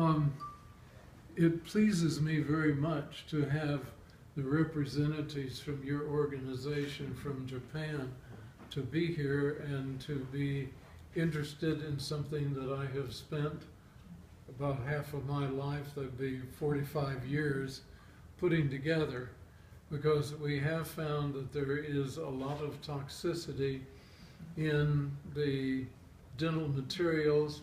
Um, it pleases me very much to have the representatives from your organization from Japan to be here and to be interested in something that I have spent about half of my life, that'd be 45 years, putting together, because we have found that there is a lot of toxicity in the dental materials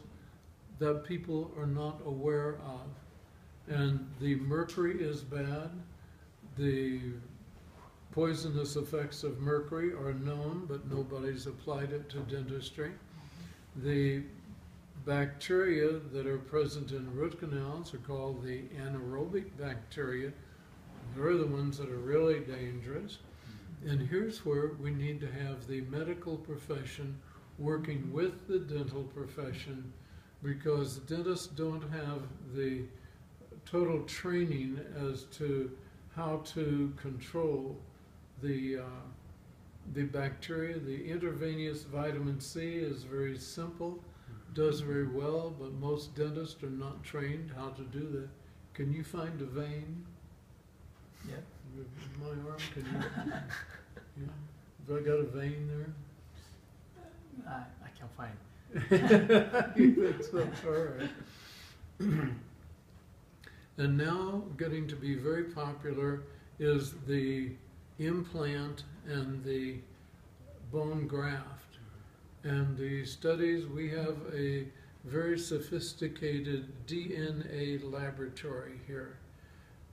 that people are not aware of. And the mercury is bad. The poisonous effects of mercury are known, but nobody's applied it to dentistry. The bacteria that are present in root canals are called the anaerobic bacteria. They're the ones that are really dangerous. And here's where we need to have the medical profession working with the dental profession, because dentists don't have the total training as to how to control the bacteria. The intravenous vitamin C is very simple, does very well, but most dentists are not trained how to do that. Can you find a vein? Yeah. My arm, can you? Yeah. Have I got a vein there? I can't find. You think so? All right. And now getting to be very popular is the implant and the bone graft. And the studies, we have a very sophisticated DNA laboratory here.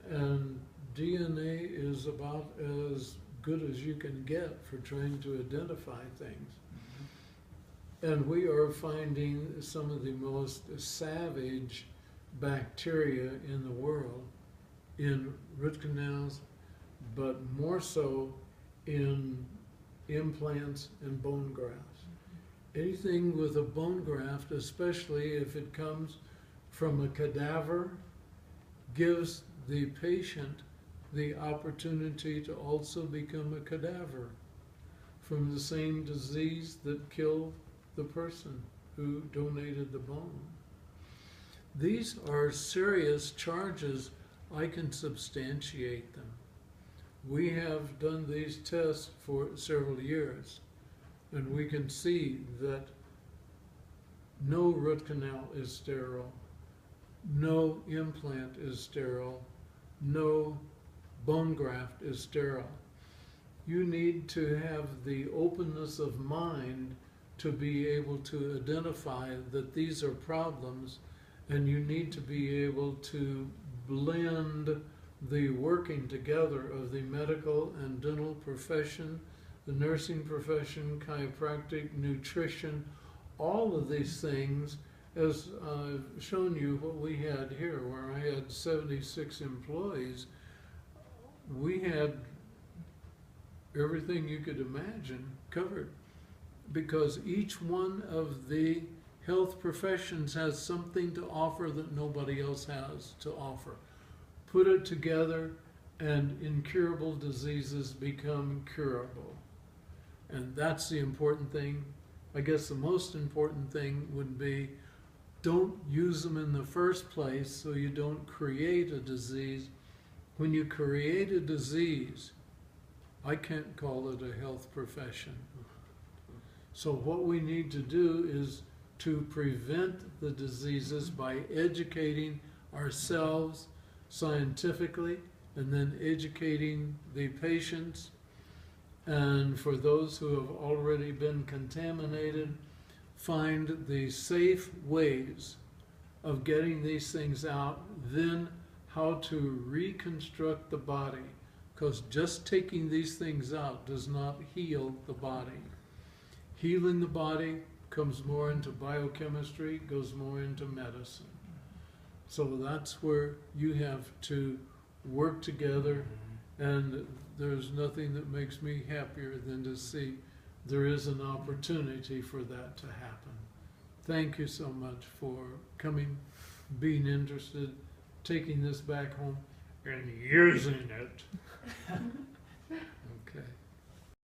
And DNA is about as good as you can get for trying to identify things. And we are finding some of the most savage bacteria in the world in root canals, but more so in implants and bone grafts. Anything with a bone graft, especially if it comes from a cadaver, gives the patient the opportunity to also become a cadaver from the same disease that killed the person who donated the bone. These are serious charges. I can substantiate them. We have done these tests for several years, and we can see that no root canal is sterile, no implant is sterile, no bone graft is sterile. You need to have the openness of mind to be able to identify that these are problems, and you need to be able to blend the working together of the medical and dental profession, the nursing profession, chiropractic, nutrition, all of these things. As I've shown you what we had here, where I had 76 employees, we had everything you could imagine covered, because each one of the health professions has something to offer that nobody else has to offer. Put it together and incurable diseases become curable. And that's the important thing. I guess the most important thing would be, don't use them in the first place so you don't create a disease. When you create a disease, I can't call it a health profession. So what we need to do is to prevent the diseases by educating ourselves scientifically, and then educating the patients. And for those who have already been contaminated, find the safe ways of getting these things out, then how to reconstruct the body, because just taking these things out does not heal the body. Healing the body comes more into biochemistry, goes more into medicine. So that's where you have to work together, and there's nothing that makes me happier than to see there is an opportunity for that to happen. Thank you so much for coming, being interested, taking this back home, and using it.